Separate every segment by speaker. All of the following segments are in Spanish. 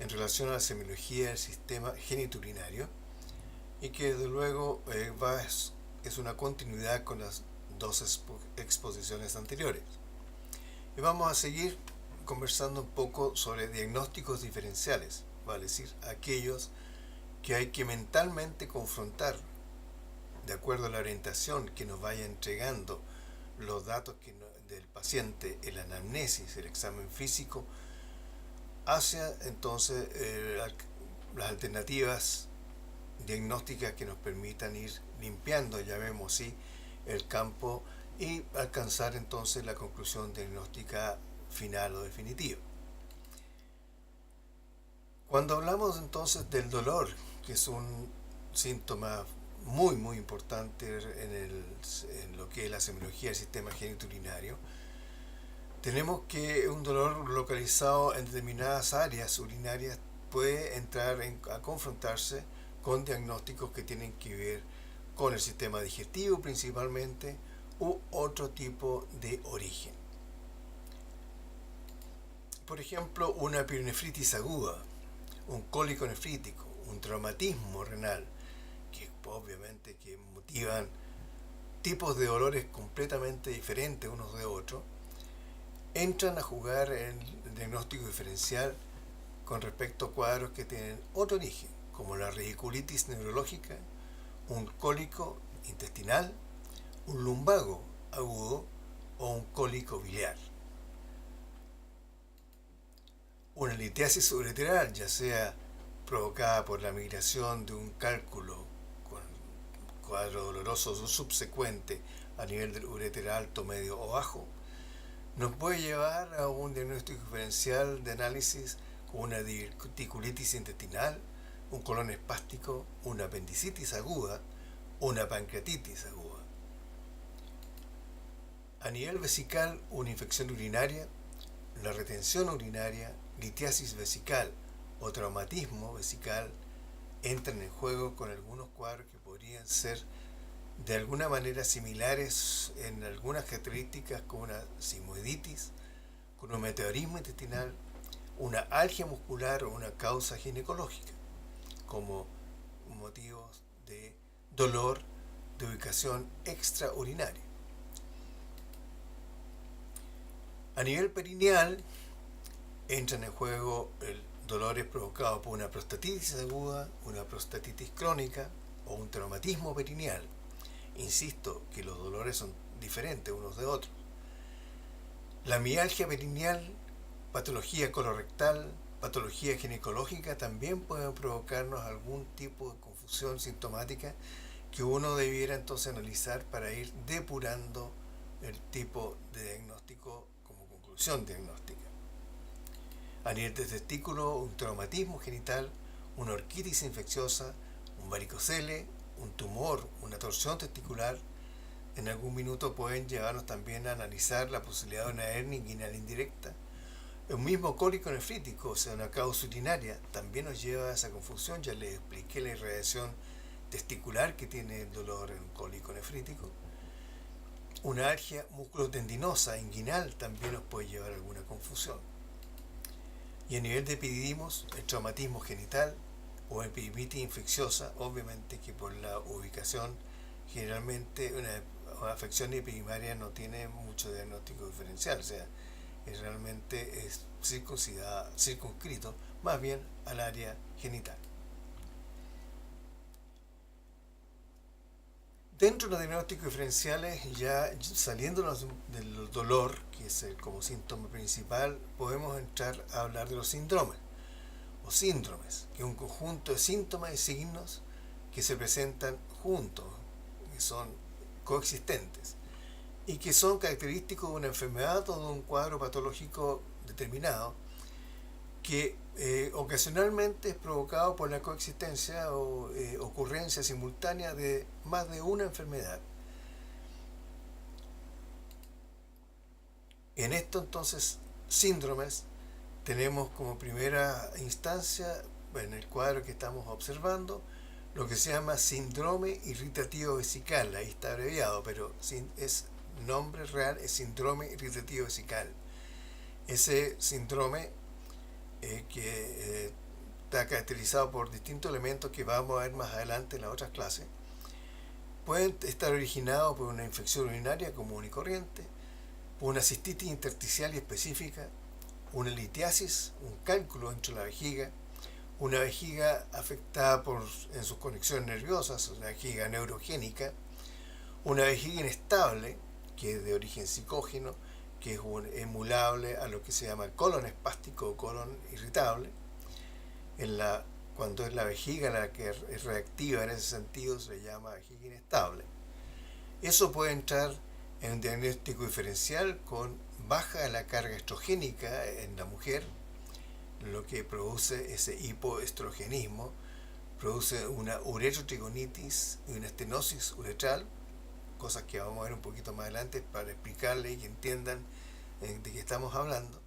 Speaker 1: en relación a la semiología del sistema genitourinario y que desde luego es una continuidad con las dos exposiciones anteriores. Y vamos a seguir conversando un poco sobre diagnósticos diferenciales, vale decir, aquellos que hay que mentalmente confrontar de acuerdo a la orientación que nos vaya entregando los datos del paciente, el anamnesis, el examen físico, hacia entonces las alternativas diagnósticas que nos permitan ir limpiando, llamemos así, el campo y alcanzar entonces la conclusión diagnóstica final o definitiva. Cuando hablamos entonces del dolor, que es un síntoma muy importante en lo que es la semiología del sistema genitourinario, tenemos que un dolor localizado en determinadas áreas urinarias puede entrar a confrontarse con diagnósticos que tienen que ver con el sistema digestivo principalmente u otro tipo de origen. Por ejemplo, una pielonefritis aguda, un cólico nefrítico, un traumatismo renal, que obviamente que motivan tipos de dolores completamente diferentes unos de otros, entran a jugar en el diagnóstico diferencial con respecto a cuadros que tienen otro origen, como la radiculitis neurológica, un cólico intestinal, un lumbago agudo o un cólico biliar. Una litiasis ureteral, ya sea provocada por la migración de un cálculo con cuadro doloroso subsecuente a nivel del uréter alto, medio o bajo, nos puede llevar a un diagnóstico diferencial de análisis con una diverticulitis intestinal, un colon espástico, una apendicitis aguda, una pancreatitis aguda. A nivel vesical, una infección urinaria, la retención urinaria, litiasis vesical o traumatismo vesical entran en juego con algunos cuadros que podrían ser de alguna manera similares en algunas características con una sigmoiditis, con un meteorismo intestinal, una algia muscular o una causa ginecológica, como motivos de dolor de ubicación extraurinaria. A nivel perineal entran en juego dolores provocados por una prostatitis aguda, una prostatitis crónica o un traumatismo perineal. Insisto que los dolores son diferentes unos de otros. La mialgia perineal, patología colorectal, patología ginecológica también pueden provocarnos algún tipo de confusión sintomática que uno debiera entonces analizar para ir depurando el tipo de diagnóstico como conclusión diagnóstica. A nivel de testículo, un traumatismo genital, una orquitis infecciosa, un varicocele, un tumor, una torsión testicular, en algún minuto pueden llevarnos también a analizar la posibilidad de una hernia inguinal indirecta. Un mismo cólico nefrítico, o sea, una causa urinaria, también nos lleva a esa confusión. Ya les expliqué la irradiación testicular que tiene el dolor en un cólico nefrítico. Una algia musculotendinosa inguinal también nos puede llevar a alguna confusión. Y a nivel de epididimos, el traumatismo genital o epididymitis infecciosa, obviamente que por la ubicación, generalmente una afección epididymaria no tiene mucho diagnóstico diferencial, o sea, realmente es circunscrito más bien al área genital. Dentro de los diagnósticos diferenciales, ya saliéndonos del dolor, que es como síntoma principal, podemos entrar a hablar de los síndromes o síndromes, que es un conjunto de síntomas y signos que se presentan juntos, que son coexistentes y que son característicos de una enfermedad o de un cuadro patológico determinado que ocasionalmente es provocado por la coexistencia o ocurrencia simultánea de más de una enfermedad. En esto entonces síndromes tenemos como primera instancia en el cuadro que estamos observando lo que se llama síndrome irritativo vesical. Ahí está abreviado, pero es nombre real, es síndrome irritativo vesical. Ese síndrome que está caracterizado por distintos elementos que vamos a ver más adelante en las otras clases. Pueden estar originados por una infección urinaria común y corriente, por una cistitis intersticial y específica, una litiasis, un cálculo dentro de la vejiga, una vejiga afectada en sus conexiones nerviosas, una vejiga neurogénica, una vejiga inestable, que es de origen psicógeno, que es emulable a lo que se llama colon espástico o colon irritable. Cuando es la vejiga la que es reactiva en ese sentido, se le llama vejiga inestable. Eso puede entrar en un diagnóstico diferencial con baja de la carga estrogénica en la mujer, lo que produce ese hipoestrogenismo, produce una uretrotrigonitis y una estenosis uretral, cosas que vamos a ver un poquito más adelante para explicarles y que entiendan de qué estamos hablando.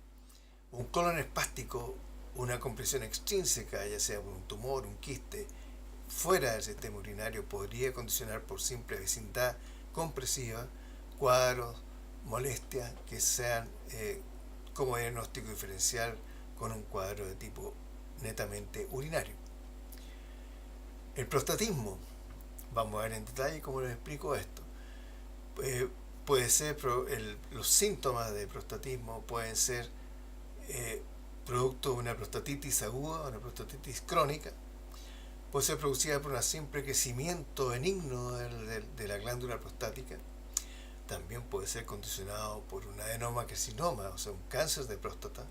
Speaker 1: Un colon espástico, una compresión extrínseca, ya sea por un tumor, un quiste, fuera del sistema urinario, podría condicionar por simple vecindad compresiva cuadros, molestias que sean como diagnóstico diferencial con un cuadro de tipo netamente urinario. El prostatismo, vamos a ver en detalle cómo les explico esto. Puede ser, los síntomas de prostatismo pueden ser producto de una prostatitis aguda, una prostatitis crónica, puede ser producida por un simple crecimiento benigno de la glándula prostática, también puede ser condicionado por un adenoma carcinoma, o sea, un cáncer de próstata,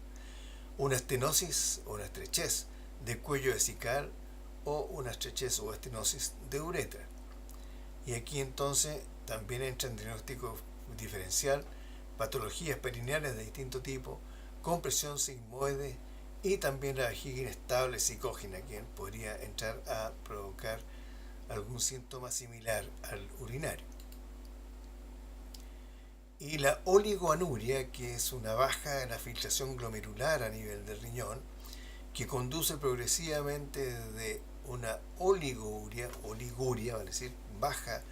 Speaker 1: una estenosis o una estrechez de cuello vesical o una estrechez o estenosis de uretra. Y aquí entonces también entra en diagnóstico diferencial patologías perineales de distinto tipo, compresión sigmoide y también la vejiga inestable psicógena, que podría entrar a provocar algún síntoma similar al urinario. Y la oligoanuria, que es una baja en la filtración glomerular a nivel del riñón, que conduce progresivamente desde una oliguria, vale decir, baja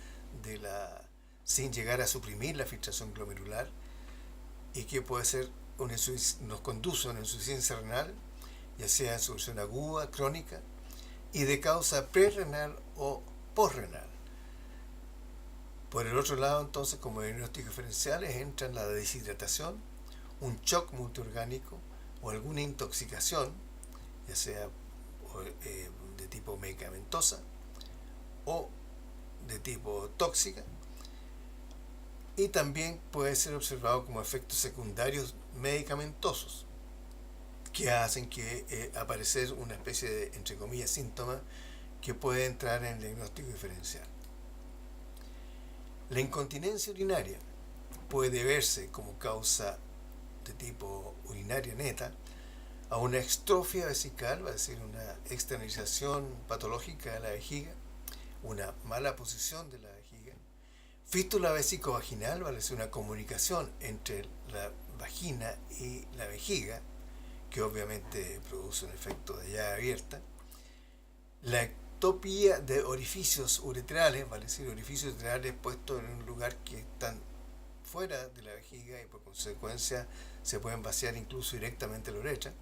Speaker 1: sin llegar a suprimir la filtración glomerular, y que puede ser nos conduce a una insuficiencia renal, ya sea insuficiencia aguda, crónica, y de causa prerrenal o posrenal. Por el otro lado, entonces, como diagnósticos diferenciales, entran la deshidratación, un shock multiorgánico o alguna intoxicación, ya sea de tipo medicamentosa o de tipo tóxica, y también puede ser observado como efectos secundarios medicamentosos que hacen que aparecer una especie de, entre comillas, síntoma que puede entrar en el diagnóstico diferencial. La incontinencia urinaria puede deberse como causa de tipo urinaria neta a una extrofia vesical, va a decir una externalización patológica de la vejiga, una mala posición de la vejiga, fístula vesico-vaginal, va a decir una comunicación entre la vagina y la vejiga, que obviamente produce un efecto de llaga abierta, la ectopía de orificios uretrales, vale decir orificios uretrales puestos en un lugar que están fuera de la vejiga y por consecuencia se pueden vaciar incluso directamente la uretra,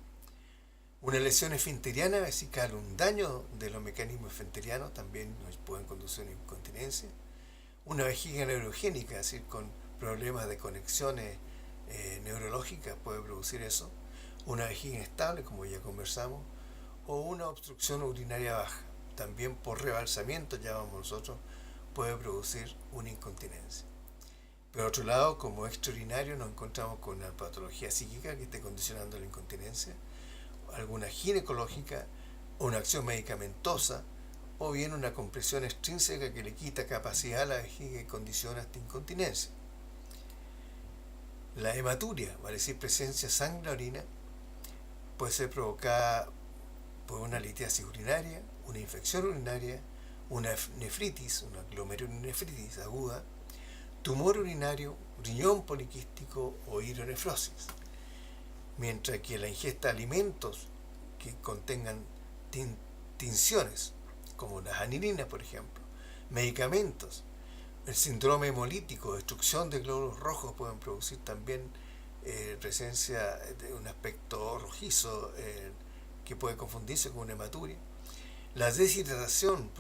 Speaker 1: una lesión esfinteriana vesical, un daño de los mecanismos esfinterianos también nos pueden conducir a una incontinencia, una vejiga neurogénica, es decir, con problemas de conexiones neurológicas puede producir eso, una vejiga inestable, como ya conversamos, o una obstrucción urinaria baja, también por rebalsamiento, llamamos nosotros, puede producir una incontinencia. Por otro lado, como extraurinario nos encontramos con una patología psíquica que esté condicionando la incontinencia, alguna ginecológica, una acción medicamentosa, o bien una compresión extrínseca que le quita capacidad a la vejiga y condiciona esta incontinencia. La hematuria, vale decir presencia de sangre en la orina, puede ser provocada por una litiasis urinaria, una infección urinaria, una nefritis, una glomerulonefritis aguda, tumor urinario, riñón poliquístico o hidronefrosis. Mientras que la ingesta de alimentos que contengan tinciones, como las anilinas, por ejemplo, medicamentos, el síndrome hemolítico, destrucción de glóbulos rojos pueden producir también presencia de un aspecto rojizo que puede confundirse con una hematuria. La deshidratación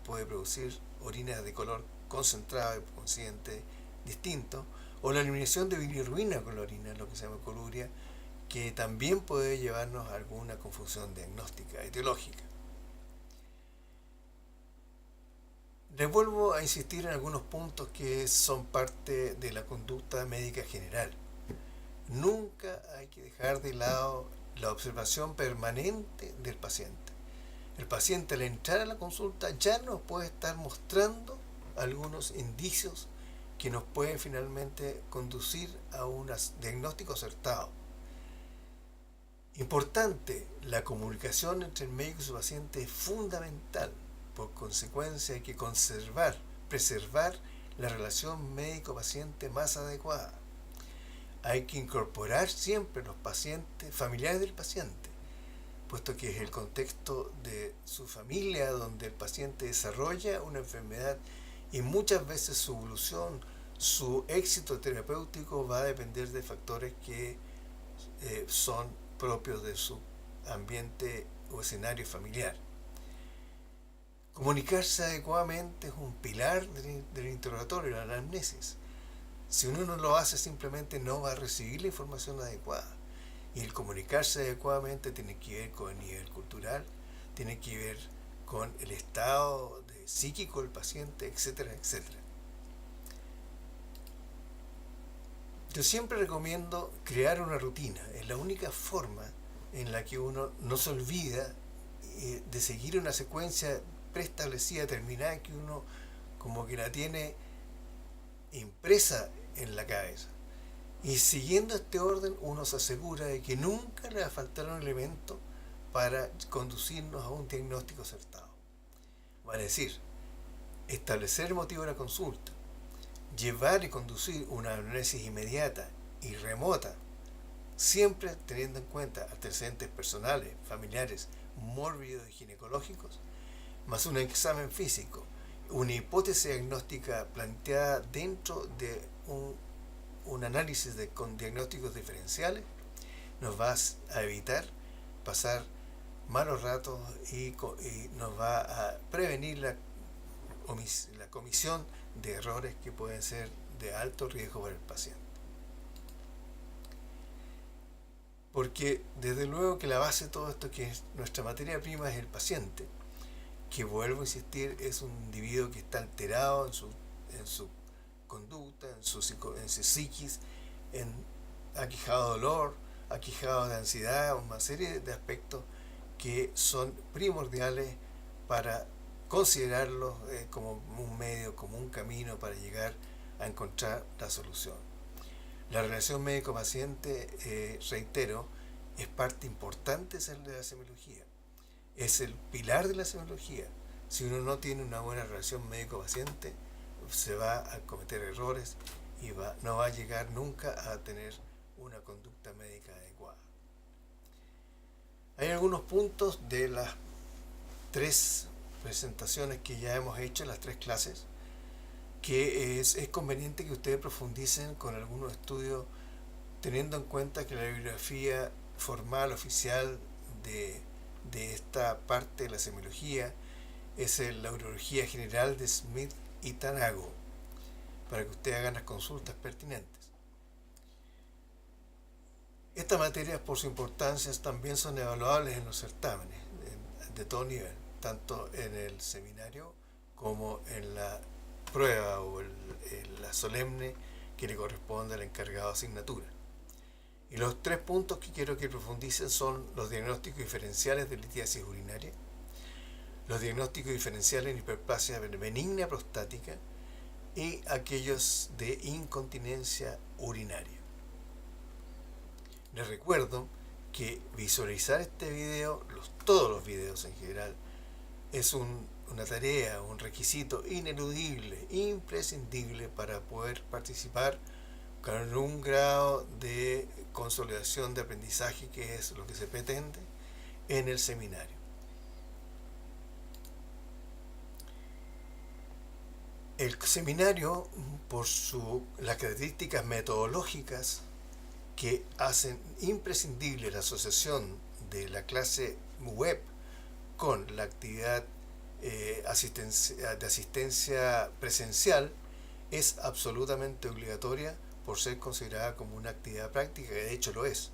Speaker 1: puede producir orinas de color concentrado y consciente distinto, o la eliminación de bilirrubina con la orina, lo que se llama coluria, que también puede llevarnos a alguna confusión diagnóstica, etiológica. Les vuelvo a insistir en algunos puntos que son parte de la conducta médica general. Nunca hay que dejar de lado la observación permanente del paciente. El paciente al entrar a la consulta ya nos puede estar mostrando algunos indicios que nos pueden finalmente conducir a un diagnóstico acertado. Importante, la comunicación entre el médico y su paciente es fundamental. Por consecuencia, hay que preservar la relación médico-paciente más adecuada. Hay que incorporar siempre los pacientes, familiares del paciente, puesto que es el contexto de su familia donde el paciente desarrolla una enfermedad y muchas veces su evolución, su éxito terapéutico va a depender de factores que son propios de su ambiente o escenario familiar. Comunicarse adecuadamente es un pilar del interrogatorio, la anamnesis. Si uno no lo hace, simplemente no va a recibir la información adecuada. Y el comunicarse adecuadamente tiene que ver con el nivel cultural, tiene que ver con el estado psíquico del paciente, etcétera, etcétera. Yo siempre recomiendo crear una rutina. Es la única forma en la que uno no se olvida de seguir una secuencia preestablecida, determinada, que uno como que la tiene impresa en la cabeza. Y siguiendo este orden uno se asegura de que nunca le va a faltar un elemento para conducirnos a un diagnóstico acertado. Vale decir, establecer el motivo de la consulta, llevar y conducir una anamnesis inmediata y remota, siempre teniendo en cuenta antecedentes personales, familiares, mórbidos y ginecológicos, más un examen físico, una hipótesis diagnóstica planteada dentro de un análisis con diagnósticos diferenciales, nos va a evitar pasar malos ratos y nos va a prevenir la comisión de errores que pueden ser de alto riesgo para el paciente. Porque desde luego que la base de todo esto, que es nuestra materia prima, es el paciente, que, vuelvo a insistir, es un individuo que está alterado en su conducta, en su psiquis, aquejado de dolor, aquejado de ansiedad, una serie de aspectos que son primordiales para considerarlos como un medio, como un camino para llegar a encontrar la solución. La relación médico-paciente, reitero, es parte importante de la semiología. Es el pilar de la semiología. Si uno no tiene una buena relación médico-paciente, se va a cometer errores y no va a llegar nunca a tener una conducta médica adecuada. Hay algunos puntos de las 3 presentaciones que ya hemos hecho, las 3 clases, que es conveniente que ustedes profundicen con algunos estudios, teniendo en cuenta que la bibliografía formal, oficial de esta parte de la semiología es la urología general de Smith y Tanago, para que ustedes hagan las consultas pertinentes. Estas materias, por su importancia, también son evaluables en los certámenes de todo nivel, tanto en el seminario como en la prueba o en la solemne que le corresponde al encargado de asignatura. Y los 3 puntos que quiero que profundicen son los diagnósticos diferenciales de litiasis urinaria, los diagnósticos diferenciales en hiperplasia benigna prostática y aquellos de incontinencia urinaria. Les recuerdo que visualizar este video, todos los videos en general, es una tarea, un requisito ineludible, imprescindible para poder participar con un grado de consolidación de aprendizaje, que es lo que se pretende en el seminario. El seminario, por las características metodológicas que hacen imprescindible la asociación de la clase web con la actividad de asistencia presencial es absolutamente obligatoria por ser considerada como una actividad práctica, que de hecho lo es.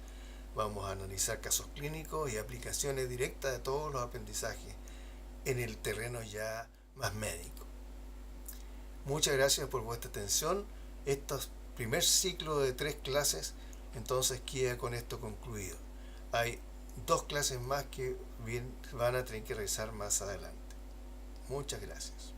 Speaker 1: Vamos a analizar casos clínicos y aplicaciones directas de todos los aprendizajes en el terreno ya más médico. Muchas gracias por vuestra atención. Este primer ciclo de 3 clases entonces queda con esto concluido. Hay 2 clases más que van a tener que realizar más adelante. Muchas gracias.